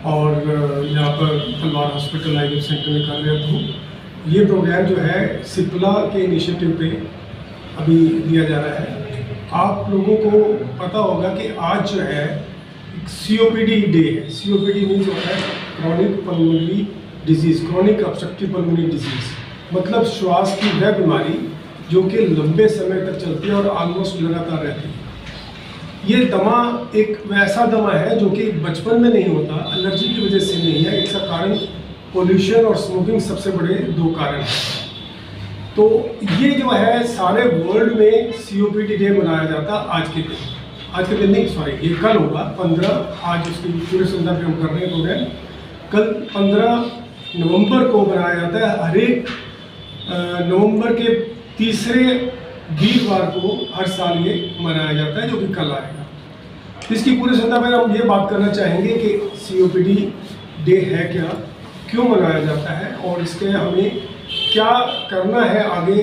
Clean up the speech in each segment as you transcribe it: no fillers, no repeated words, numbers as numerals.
और यहाँ पर तलवार हॉस्पिटल आईवीएफ सेंटर में कार्यरत हूँ। ये प्रोग्राम जो है सिप्ला के इनिशिएटिव पे अभी दिया जा रहा है। आप लोगों को पता होगा कि आज जो है COPD डे है। COPD मीन्स होता है chronic pulmonary disease, chronic obstructive pulmonary disease, मतलब श्वास की वह बीमारी जो कि लंबे समय तक चलती है और ऑलमोस्ट लगातार रहती है। ये दमा एक वैसा दमा है जो कि बचपन में नहीं होता, एलर्जी की वजह से नहीं है। इसका कारण पोल्यूशन और स्मोकिंग सबसे बड़े दो कारण हैं। तो ये जो है सारे वर्ल्ड में COPD डे मनाया जाता आज के दिन नहीं, सॉरी, ये कल होगा 15, आज उसकी पूरे संदर्भ में हम कर रहे हैं प्रोग्राम। कल 15 नवंबर को मनाया जाता है। हर एक नवंबर के तीसरे वीरवार को हर साल ये मनाया जाता है, जो कि कल आएगा। इसकी पूरे संदर्भ में हम ये बात करना चाहेंगे कि COPD डे है क्या, क्यों मनाया जाता है और इसके हमें क्या करना है, आगे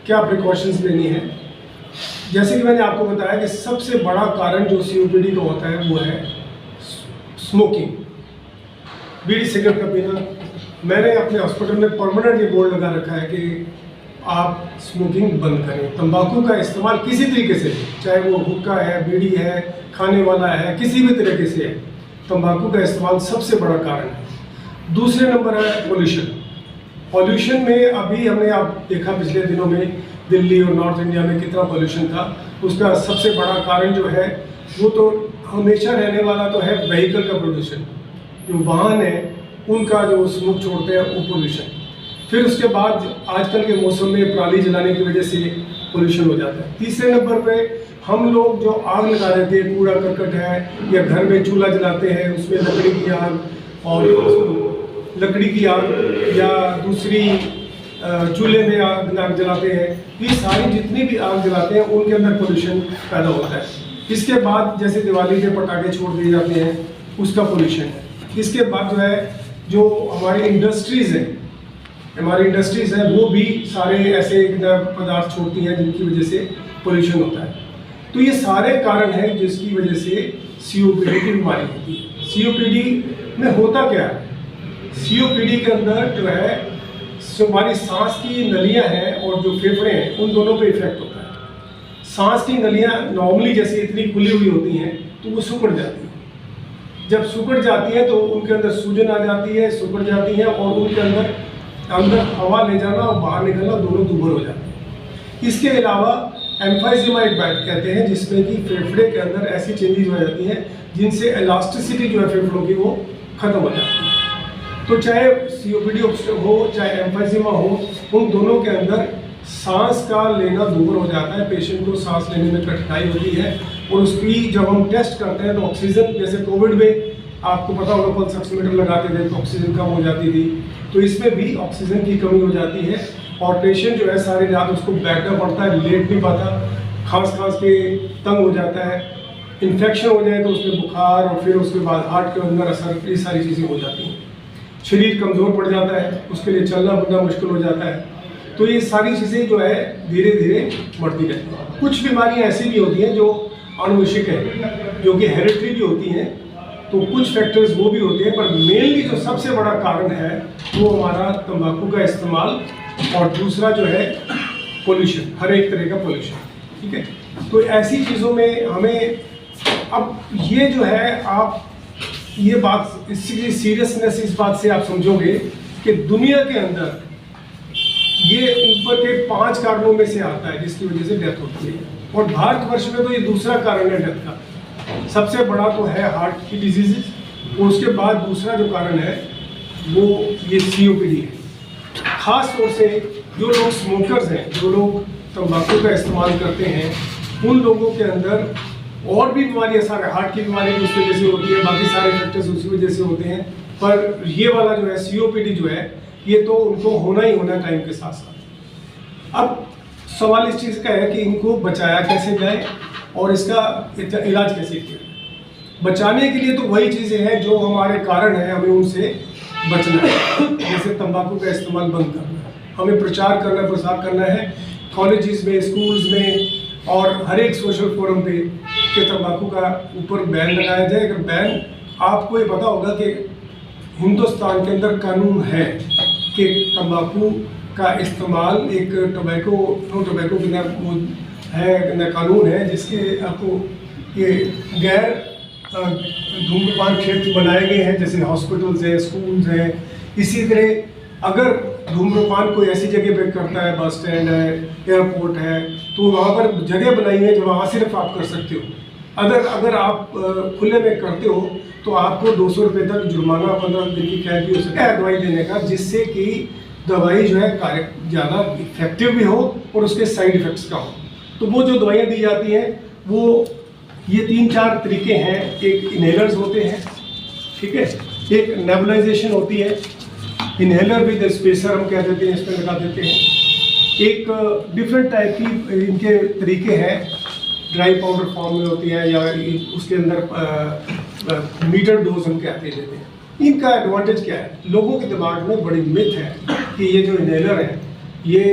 क्या प्रिकॉशंस लेनी है। जैसे कि मैंने आपको बताया कि सबसे बड़ा कारण जो COPD का होता है वो है स्मोकिंग, बीड़ी सिगरेट का पीना। मैंने अपने हॉस्पिटल में परमानेंट ये बोर्ड लगा रखा है कि आप स्मोकिंग बंद करें। तंबाकू का इस्तेमाल किसी तरीके से, चाहे वो हुक्का है, बीड़ी है, खाने वाला है, किसी भी तरीके से है, तंबाकू का इस्तेमाल सबसे बड़ा कारण है। दूसरे नंबर है पोल्यूशन। पॉल्यूशन में अभी हमने आप देखा पिछले दिनों में दिल्ली और नॉर्थ इंडिया में कितना पॉल्यूशन था। उसका सबसे बड़ा कारण जो है वो तो हमेशा रहने वाला तो है व्हीकल का प्रदूषण, जो वाहन है उनका जो स्मोक छोड़ते हैं वो पोल्यूशन। फिर उसके बाद आजकल के मौसम में पराली जलाने की वजह से पोल्यूशन हो जाता है। तीसरे नंबर पे हम लोग जो आग लगा देते हैं, कूड़ा करकट है या घर में चूल्हा जलाते हैं, उसमें लकड़ी की आग और लकड़ी की आग या दूसरी चूल्हे में आग जलाते हैं, ये सारी जितनी भी आग जलाते हैं उनके अंदर पोल्यूशन पैदा होता है। इसके बाद जैसे दिवाली के पटाखे छोड़ दिए जाते हैं, उसका पोल्यूशन है। इसके बाद जो है जो हमारी इंडस्ट्रीज़ हैं वो भी सारे ऐसे पदार्थ छोड़ती हैं जिनकी वजह से पोल्यूशन होता है। तो ये सारे कारण हैं जिसकी वजह से COPD की बीमारी होती है। COPD में होता क्या है? COPD के अंदर जो है हमारी सांस की नलियां हैं और जो फेफड़े हैं उन दोनों पे इफेक्ट होता है। सांस की नलियां नॉर्मली जैसे इतनी खुली हुई होती हैं तो वो सिकुड़ जाती हैं। जब सिकुड़ जाती हैं तो उनके अंदर सूजन आ जाती है, सिकुड़ जाती हैं और उनके अंदर हवा ले जाना और बाहर निकलना दोनों दुभर हो जाते हैं। इसके अलावा एम्फाइजेमा एक बात कहते हैं जिसमें कि फेफड़े के अंदर ऐसी चेंजेस हो जाती हैं जिनसे इलास्टिसिटी जो है फेफड़ों की वो खत्म हो जाती है। तो चाहे COPD हो चाहे एम्फाइजेमा हो, उन दोनों के अंदर सांस का लेना दुभर हो जाता है, पेशेंट को सांस लेने में कठिनाई होती है। और उसकी जब हम टेस्ट करते हैं तो ऑक्सीजन, जैसे कोविड में आपको पता होगा पल्स ऑक्सीमीटर लगाते थे तो ऑक्सीजन कम हो जाती थी, तो इसमें भी ऑक्सीजन की कमी हो जाती है और पेशेंट जो है सारी रात उसको बैठना पड़ता है, लेट नहीं पाता, खांस के तंग हो जाता है। इन्फेक्शन हो जाए तो उसमें बुखार और फिर उसके बाद हार्ट के अंदर असर, ये सारी चीज़ें हो जाती हैं। शरीर कमज़ोर पड़ जाता है, उसके लिए चलना फिरना मुश्किल हो जाता है। तो ये सारी चीज़ें जो है धीरे धीरे बढ़ती रहती हैं। कुछ बीमारियाँ ऐसी भी होती हैं जो आनुवंशिक है, जो कि हेरिडिटरी भी होती हैं, तो कुछ फैक्टर्स वो भी होते हैं, पर मेनली जो सबसे बड़ा कारण है वो हमारा तंबाकू का इस्तेमाल और दूसरा जो है पोल्यूशन, हर एक तरह का पोल्यूशन। ठीक है, तो ऐसी चीज़ों में हमें अब ये जो है आप ये बात, इसकी सीरियसनेस इस बात से आप समझोगे कि दुनिया के अंदर ये ऊपर के 5 कारणों में से आता है जिसकी वजह से डेथ होती है, और भारतवर्ष में तो ये दूसरा कारण है डेथ का। सबसे बड़ा तो है हार्ट की डिजीजेस, और उसके बाद दूसरा जो कारण है वो ये COPD है। खास तौर से जो लोग स्मोकर्स हैं, जो लोग तंबाकू का इस्तेमाल करते हैं, उन लोगों के अंदर और भी बीमारियाँ, सारे हार्ट की बीमारी भी उस वजह से होती है, बाकी सारे फैक्टर्स उसी वजह से होते हैं, पर ये वाला जो है COPD जो है ये तो उनको होना ही होना टाइम के साथ साथ। अब सवाल इस चीज़ का है कि इनको बचाया कैसे जाए और इसका इलाज कैसे किया जाए। बचाने के लिए तो वही चीज़ें हैं जो हमारे कारण हैं, हमें उनसे बचना है। जैसे तंबाकू का इस्तेमाल बंद करना है, हमें प्रचार करना, प्रसार करना है कॉलेजेस में, स्कूल्स में और हर एक सोशल फोरम पे कि तंबाकू का ऊपर बैन लगाया जाए। अगर बैन आपको ये पता होगा कि हिंदुस्तान के अंदर कानून है कि तंबाकू का इस्तेमाल एक टोबैको नो टोबैको के अंदर वो है, कानून है जिसके आपको ये गैर धूम्रपान क्षेत्र बनाए गए हैं, जैसे हॉस्पिटल्स हैं, स्कूल्स हैं। इसी तरह अगर धूम्रपान कोई ऐसी जगह पे करता है, बस स्टैंड है, एयरपोर्ट है, तो वहाँ पर जगह बनाई है जो वहाँ सिर्फ आप कर सकते हो। अगर आप खुले में करते हो तो आपको 200 रुपये तक जुर्माना, 15 दिन की कैद भी हो सकता है दवाई देने का, जिससे कि दवाई जो है कार्य ज़्यादा इफेक्टिव भी हो और उसके साइड इफ़ेक्ट्स का हो। तो वो जो दवाइयाँ दी जाती हैं वो ये 3-4 तरीके हैं। एक इनहेलर्स होते हैं, ठीक है, एक नेबुलाइजेशन होती है, इनहेलर विद स्पेसर हम कह देते हैं, इस पर लगा देते हैं। एक डिफरेंट टाइप की इनके तरीके हैं, ड्राई पाउडर फॉर्म में होती है या उसके अंदर मीटर डोज हम कहते देते हैं। इनका एडवांटेज क्या है? लोगों के दिमाग में बड़ी मिथ है कि ये जो इनहेलर है ये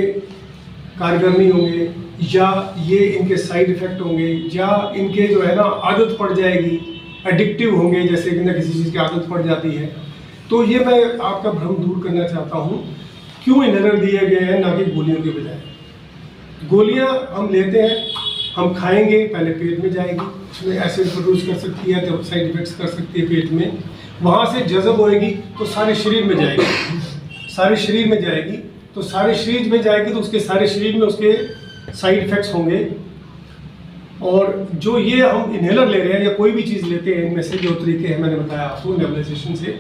कारगर नहीं होंगे, या ये इनके साइड इफेक्ट होंगे, या इनके जो है ना आदत पड़ जाएगी, एडिक्टिव होंगे, जैसे कि ना किसी चीज़ की आदत पड़ जाती है। तो ये मैं आपका भ्रम दूर करना चाहता हूँ। क्यों इनहेलर दिए गए हैं ना कि गोलियों के बजाय? गोलियाँ हम लेते हैं, हम खाएंगे, पहले पेट में जाएगी, उसमें एसिड प्रोड्यूस कर सकती है, तो साइड इफेक्ट्स कर सकती है पेट में, वहाँ से जज़ब होएगी तो सारे शरीर में जाएगी, सारे शरीर में जाएगी, तो सारे शरीर में जाएगी तो उसके सारे शरीर में उसके साइड इफेक्ट्स होंगे। और जो ये हम इनहेलर ले रहे हैं या कोई भी चीज़ लेते हैं, इनमें से जो तरीके हैं मैंने बताया आपको नेबुलाइजेशन से,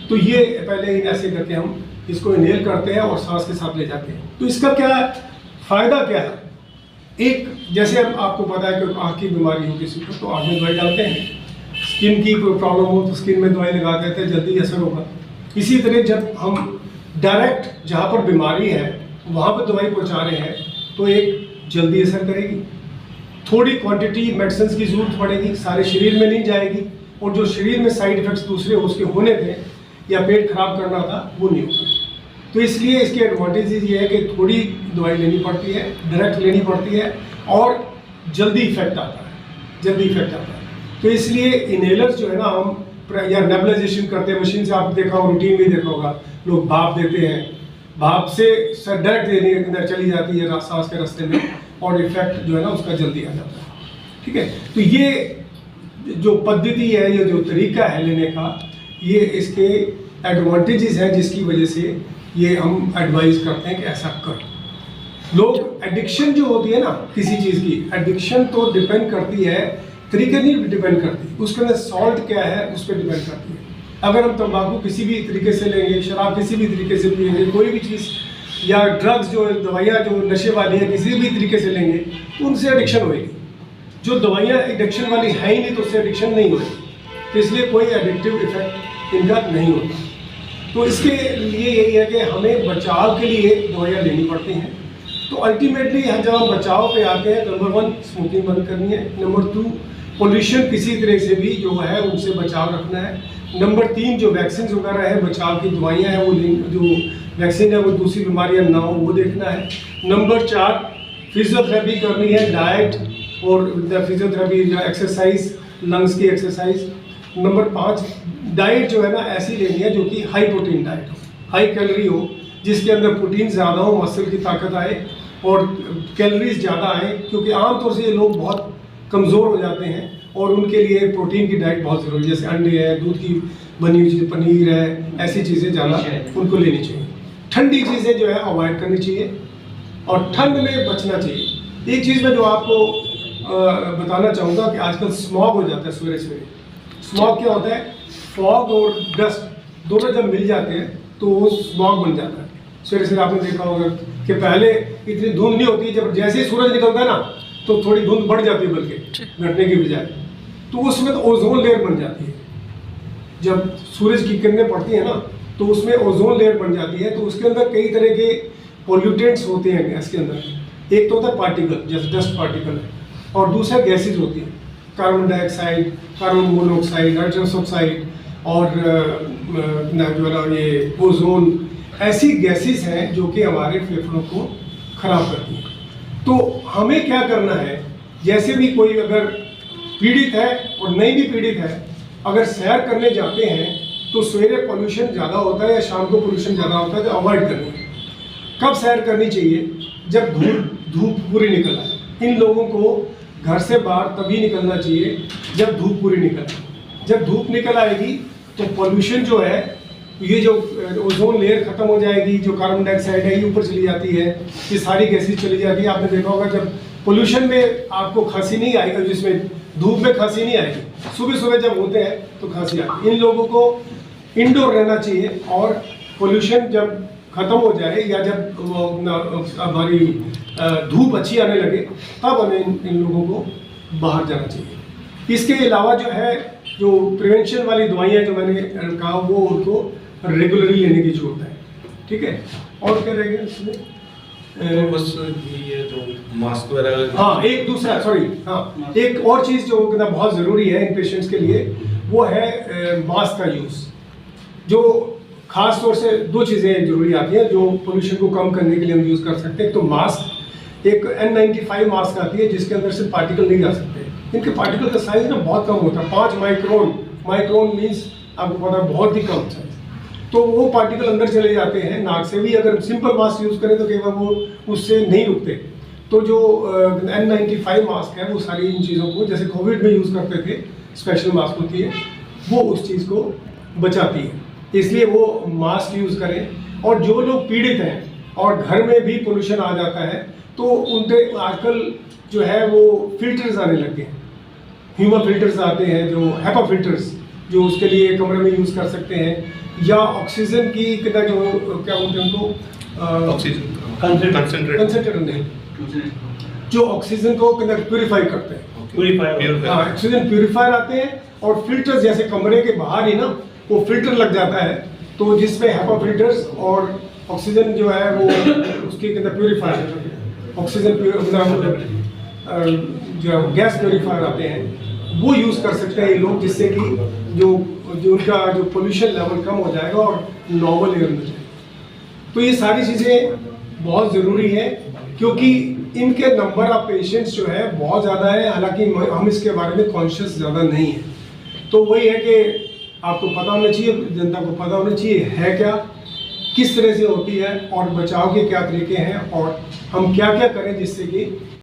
तो ये पहले ऐसे करके हम इसको इनहेल करते हैं और सांस के साथ ले जाते हैं। तो इसका क्या फ़ायदा क्या है? एक, जैसे हम आपको पता है कि आँख की बीमारी हो किसी को तो आँख में दवाई डालते हैं, स्किन की कोई प्रॉब्लम हो तो स्किन में दवाई लगा देते हैं, जल्दी असर होगा। इसी तरह जब हम डायरेक्ट जहाँ पर बीमारी है वहाँ पर दवाई पहुँचा रहे हैं तो एक जल्दी असर करेगी, थोड़ी क्वांटिटी मेडिसिन की ज़रूरत पड़ेगी, सारे शरीर में नहीं जाएगी, और जो शरीर में साइड इफ़ेक्ट्स दूसरे उसके होने थे या पेट खराब करना था वो नहीं होगा। तो इसलिए इसके एडवांटेजेस ये है कि थोड़ी दवाई लेनी पड़ती है, डायरेक्ट लेनी पड़ती है, और जल्दी इफेक्ट आता है, जल्दी इफेक्ट आता है। तो इसलिए इनहेलर्स जो है ना हम या नेबुलाइजेशन करते हैं, मशीन से आप देखा होगा, रूटीन में देखा होगा, लोग भाप देते हैं, भाप से डायरेक्ट देने के अंदर चली जाती है सांस के रास्ते में, और इफेक्ट जो है ना उसका जल्दी आ जाता है, ठीक है। तो ये जो पद्धति है, ये जो तरीका है लेने का, ये इसके एडवांटेजेस हैं जिसकी वजह से ये हम एडवाइस करते हैं कि ऐसा कर। लोग एडिक्शन जो होती है ना किसी चीज़ की, एडिक्शन तो डिपेंड करती है, तरीके नहीं डिपेंड करती, उसके अंदर सॉल्ट क्या है उस पर डिपेंड करती है। अगर हम तंबाकू किसी भी तरीके से लेंगे, शराब किसी भी तरीके से पिएंगे, कोई भी चीज़ या ड्रग्स जो दवाइयाँ जो नशे वाली है किसी भी तरीके से लेंगे तो उनसे एडिक्शन होएगी। जो दवाइयाँ एडिक्शन वाली है ही नहीं तो उससे एडिक्शन नहीं होगी, तो इसलिए कोई एडिक्टिव इफेक्ट इनका नहीं होता। तो इसके लिए यही है कि हमें बचाव के लिए दवाइयाँ लेनी पड़ती हैं। तो अल्टीमेटली जब हम बचाव पे आते हैं, नंबर 1 स्मोकिंग बंद करनी है, नंबर 2 पोल्यूशन किसी तरह से भी जो है उनसे बचाव रखना है, नंबर 3 जो वैक्सीन वगैरह है, बचाव की दवाइयाँ हैं, वो जो वैक्सीन है वो दूसरी बीमारियाँ ना हो वो देखना है, नंबर 4 फिजियोथेरेपी करनी है, डाइट और फिजियोथेरेपी या एक्सरसाइज, लंग्स की एक्सरसाइज, नंबर 5 डाइट जो है ना ऐसी लेनी है जो कि हाई प्रोटीन डाइट हो, हाई कैलोरी हो, जिसके अंदर प्रोटीन ज़्यादा हो, मसल की ताकत आए और कैलोरीज ज़्यादा आए, क्योंकि आमतौर से ये लोग बहुत कमज़ोर हो जाते हैं और उनके लिए प्रोटीन की डाइट बहुत ज़रूरी है, जैसे अंडे है, दूध की बनी हुई चीज़, पनीर है, ऐसी चीज़ें ज़्यादा उनको लेनी चाहिए। ठंडी चीज़ें जो है अवॉइड करनी चाहिए और ठंड में बचना चाहिए। एक चीज़ मैं जो आपको बताना चाहूँगा कि आजकल स्मॉग हो जाता है सवेरे सवेरे। स्मॉग क्या होता है? फॉग और डस्ट दोनों जब मिल जाते हैं तो वो स्मॉग बन जाता है। सवेरे सवेरे आपने देखा होगा कि पहले इतनी धुंध नहीं होती, जब जैसे ही सूरज निकलता है ना तो थोड़ी धुंध बढ़ जाती है, बल्कि घटने की बजाय, तो उसमें तो ओजोन लेयर बन जाती है। जब सूरज की किरणें पड़ती हैं ना तो उसमें ओजोन लेयर बन जाती है, तो उसके अंदर कई तरह के पोल्यूटेंट्स होते हैं गैस के अंदर। एक तो होता है पार्टिकल, जैसे डस्ट पार्टिकल है, और दूसरा गैसेज होती हैं, carbon dioxide, carbon monoxide, nitrous oxide और जो ये ओजोन, ऐसी गैसेज हैं जो कि हमारे फेफड़ों को खराब करती हैं। तो हमें क्या करना है, जैसे भी कोई अगर पीड़ित है और नहीं भी पीड़ित है अगर सैर करने जाते हैं तो सवेरे पोल्यूशन ज़्यादा होता है या शाम को पोल्यूशन ज़्यादा होता है, तो अवॉइड करनी है। कब सैर करनी चाहिए? जब धूप पूरी निकल आए। इन लोगों को घर से बाहर तभी निकलना चाहिए जब धूप पूरी निकल आए। जब धूप निकल आएगी तो पोल्यूशन जो है, ये जो ओजोन लेयर खत्म हो जाएगी, जो कार्बन डाइऑक्साइड है ये ऊपर चली जाती है, ये सारी गैसेज चली जाती है। आपने देखा होगा जब पोल्यूशन में आपको खांसी नहीं आएगी, जिसमें धूप में खांसी नहीं आएगी, सुबह सुबह जब होते हैं तो खांसी आती है। इन लोगों को इंडोर रहना चाहिए और पोल्यूशन जब खत्म हो जाए या जब हमारी धूप अच्छी आने लगे तब हमें इन लोगों को बाहर जाना चाहिए। इसके अलावा जो है, जो प्रिवेंशन वाली दवाइयाँ जो मैंने कहा, वो उनको रेगुलरली लेने की जरूरत है। ठीक है, और क्या रहेगा इसमें? तो बस ये तो मास्क वगैरह। हाँ, एक दूसरा एक और चीज़ जो बहुत ज़रूरी है इन पेशेंट्स के लिए, वो है मास्क का यूज़। जो खास तौर से दो चीज़ें जरूरी आती हैं जो पोल्यूशन को कम करने के लिए हम यूज़ कर सकते हैं। एक तो मास्क, एक N95 मास्क आती है जिसके अंदर से पार्टिकल नहीं जा सकते। इनके पार्टिकल का साइज ना बहुत कम होता है, 5 माइक्रोन मीन्स आपको पता है बहुत ही कम साइज। तो वो पार्टिकल अंदर चले जाते हैं नाक से भी। अगर सिंपल मास्क यूज़ करें तो कई बार वो उससे नहीं रुकते। तो जो N95 मास्क है वो सारी इन चीज़ों को, जैसे कोविड में यूज़ करते थे स्पेशल मास्क होती है, वो उस चीज़ को बचाती है, इसलिए वो मास्क यूज़ करें। और जो लोग पीड़ित हैं और घर में भी पोल्यूशन आ जाता है तो उनके आजकल जो है वो फिल्टर्स आने लगे हैं, ह्यूमन फिल्टर्स आते हैं, जो हेपा फिल्टर्स, जो उसके लिए कमरे में यूज़ कर सकते हैं। या ऑक्सीजन की कितना जो क्या बोलते हैं उनको, कंसंट्रेटर नहीं, जो ऑक्सीजन को कितना प्यूरिफाई करते हैं, प्यूरिफायर, ऑक्सीजन प्यूरिफायर आते हैं। और फिल्टर्स जैसे कमरे के बाहर ही ना वो फिल्टर लग जाता है, तो जिसमें हेपा फिल्टर्स और ऑक्सीजन जो है वो उसके अंदर प्यूरिफायर, ऑक्सीजन जो गैस प्यूरिफायर आते हैं वो यूज़ कर सकते हैं ये लोग, जिससे कि जो उनका जो पोल्यूशन लेवल कम हो जाएगा और नॉर्मल एयर मिल जाएगा। तो ये सारी चीज़ें बहुत ज़रूरी है क्योंकि इनके नंबर ऑफ पेशेंट्स जो है बहुत ज़्यादा है, हालांकि हम इसके बारे में कॉन्शियस ज़्यादा नहीं है। तो वही है कि आपको पता होना चाहिए, जनता को पता होना चाहिए है क्या, किस तरह से होती है और बचाव के क्या तरीके हैं और हम क्या क्या करें जिससे कि